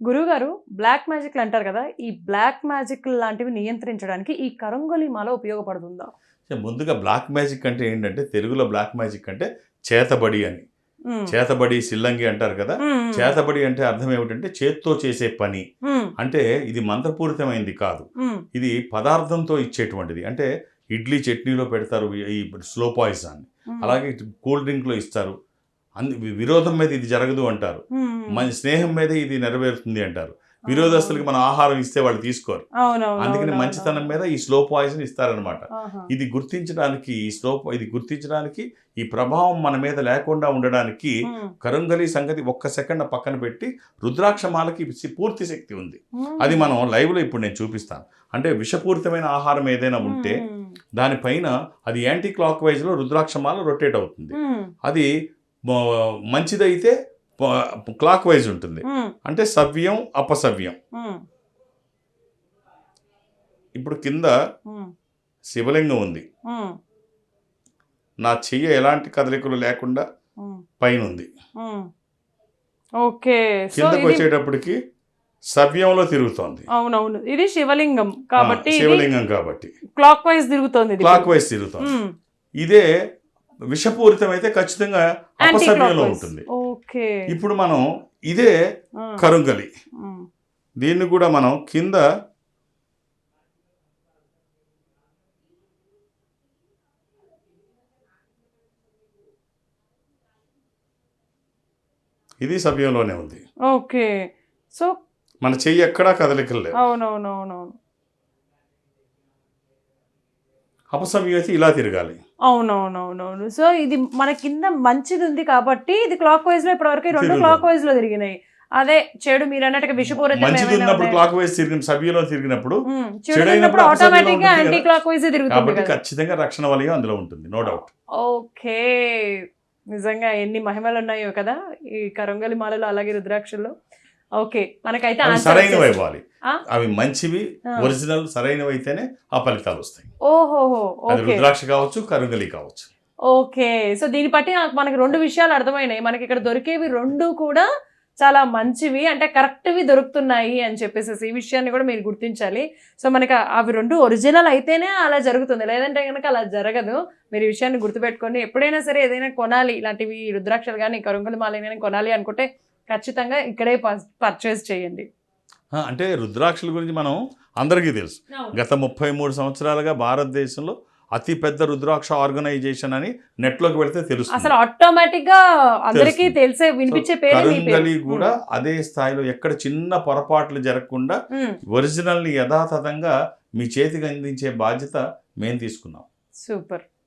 గురువుగారు బ్లాక్ మ్యాజిక్లు అంటారు కదా! ఈ బ్లాక్ మ్యాజిక్ లాంటివి నియంత్రించడానికి ఈ కరంగొలి మాల ఉపయోగపడుతుందా? ముందుగా బ్లాక్ మ్యాజిక్ అంటే ఏంటంటే, తెలుగులో బ్లాక్ మ్యాజిక్ అంటే చేతబడి అని. హ్మ్. చేతబడి, సిల్లంగి అంటారు కదా! హ్మ్. చేతబడి అంటే అర్థం ఏమిటంటే చేత్తో చేసే పని. హ్మ్. అంటే ఇది మంత్రపూరితమైంది కాదు. హ్మ్. ఇది పదార్థంతో ఇచ్చేటువంటిది. అంటే ఇడ్లీ చట్నీలో పెడతారు ఈ స్లో పాయిజన్. హ్మ్. అలాగే కూల్ డ్రింక్‌లో ఇస్తారు. విరోధం మీద ఇది జరగదు అంటారు. హ్మ్. మన స్నేహం మీదే ఇది నెరవేరుతుంది అంటారు. విరోధస్తులకి మనం ఆహారం ఇస్తే వాళ్ళు తీసుకోరు. అందుకని మంచితనం మీద ఈ స్లో పాయిజన్ ఇస్తారనమాట. ఆహా! ఇది గుర్తించడానికి ఈ ప్రభావం మన మీద లేకుండా ఉండడానికి హ్మ్. కరంగలి సంగతి ఒక్క సెకండ్ పక్కన పెట్టి రుద్రాక్షమాలకి పూర్తి శక్తి ఉంది. హ్మ్. అది మనం లైవ్‌లో ఇప్పుడు నేను చూపిస్తాను. అంటే విషపూరితమైన ఆహారం ఏదైనా ఉంటే హ్మ్. దానిపైన అది యాంటీ క్లాక్ వైజ్‌లో రుద్రాక్షమాల రొటేట్ అవుతుంది. హ్మ్. అది మంచిదైతే క్లాక్ వైజ్ ఉంటుంది. హ్మ్. అంటే సవ్యం, అపసవ్యం. హ్మ్. ఇప్పుడు కింద హ్మ్. శివలింగం ఉంది. హ్మ్. నా చెయ్యి ఎలాంటి కదలికలు లేకుండా హ్మ్. పైన ఉంది. హ్మ్. ఓకే. సో కిందకు ఇది వచ్చేటప్పటికి సవ్యంలో తిరుగుతోంది. అవునవును. ఇది శివలింగం కాబట్టి ఇది శివలింగం కాబట్టి క్లాక్ వైస్ తిరుగుతోంది ఇది. క్లాక్ వైజ్ తిరుగుతోంది. హ్మ్. ఇదే విషపూరితం అయితే ఖచ్చితంగా యాంటీ క్లాక్ అపసవ్యంలో వైస్. ఉంటుంది. ఓకే. ఇప్పుడు మనం ఇదే ఆ. కరుంగలి. హ్మ్. దీన్ని కూడా మనం కింద ఇది సవ్యంలోనే ఉంది. ఓకే. సో మన చెయ్యి ఎక్కడా కదలికలు లేవు. అవునవునవునవును. అపసవ్యం అయితే ఇలా తిరగాలి. అవునవునవునవును. సో ఇది మన కింద మంచిది ఉంది కాబట్టి ఇది క్లాక్ వైస్ లో ఇప్పటివరకు ఈ రెండు తిరుగుతోంది. క్లాక్ వైస్ లో తిరిగినాయి. అదే చెడు మీరు అన్నట్టుగా విషపూరితం మంచిది ఏమైనా ఉన్నప్పుడు ఉన్నాయా? క్లాక్ వైజ్ తిరిగిన సవ్యంలో తిరిగినప్పుడు చెడు చెడైనప్పుడు ఉన్నప్పుడు అపసవ్యంలో ఆటోమేటిక్ గా ఉంటుంది యాంటీ కదా. క్లాక్ వైజ్ తిరుగుతుంది కాబట్టి కదా. ఖచ్చితంగా రక్షణ వలయం అందులో ఉంటుంది. No doubt. ఓకే. నిజంగా ఎన్ని మహిమలు ఉన్నాయో కదా ఈ కరంగలి మాలలో అలాగే రుద్రాక్షల్లో. ఓకే. మనకైతే అవి ఆన్సర్ సరైనవి వచ్చేసింది. ఇవ్వాలి. ఆ? అవి మంచివి, ఆ. ఒరిజినల్ సరైనవి అయితేనే ఆ ఫలితాలు వస్తాయి. ఓహోహో. అది ఓకే. రుద్రాక్ష కావచ్చు, కరుంగలి కావచ్చు. ఓకే. సో దీన్ని బట్టి మనకి 2 విషయాలు అర్థమైనాయి. మనకి ఇక్కడ దొరికేవి 2 కూడా చాలా మంచివి. అంటే కరెక్ట్‌వి దొరుకుతున్నాయి అని చెప్పేసేసి ఈ విషయాన్ని కూడా మీరు గుర్తించాలి. సో మనకి అవి 2 ఒరిజినల్ అయితేనే అలా జరుగుతుంది. లేదంటే గనక అలా జరగదు. మీరు ఈ విషయాన్ని గుర్తుపెట్టుకోండి. ఎప్పుడైనా సరే ఏదైనా కొనాలి ఇలాంటివి రుద్రాక్షలు గాని, కరుంగలి మాలైనా కొనాలి అనుకుంటే ఖచ్చితంగా ఇక్కడే పర్చేస్ చేయండి. అంటే రుద్రాక్షల గురించి మనం అందరికీ తెలుసు. గత 33 సంవత్సరాలుగా భారతదేశంలో అతి పెద్ద రుద్రాక్ష ఆర్గనైజేషన్ అని నెట్లోకి వెళ్తే తెలుస్తుంది. అసలు ఆటోమేటిక్ గా అందరికీ తెలిసే వినిపించే పేరు మీ పేరు. కరుంగలి కూడా అదే స్థాయిలో ఎక్కడ చిన్న పొరపాట్లు జరగకుండా ఒరిజినల్ ని యథాతథంగా మీ చేతికి అందించే బాధ్యత మేము తీసుకున్నాం. సూపర్.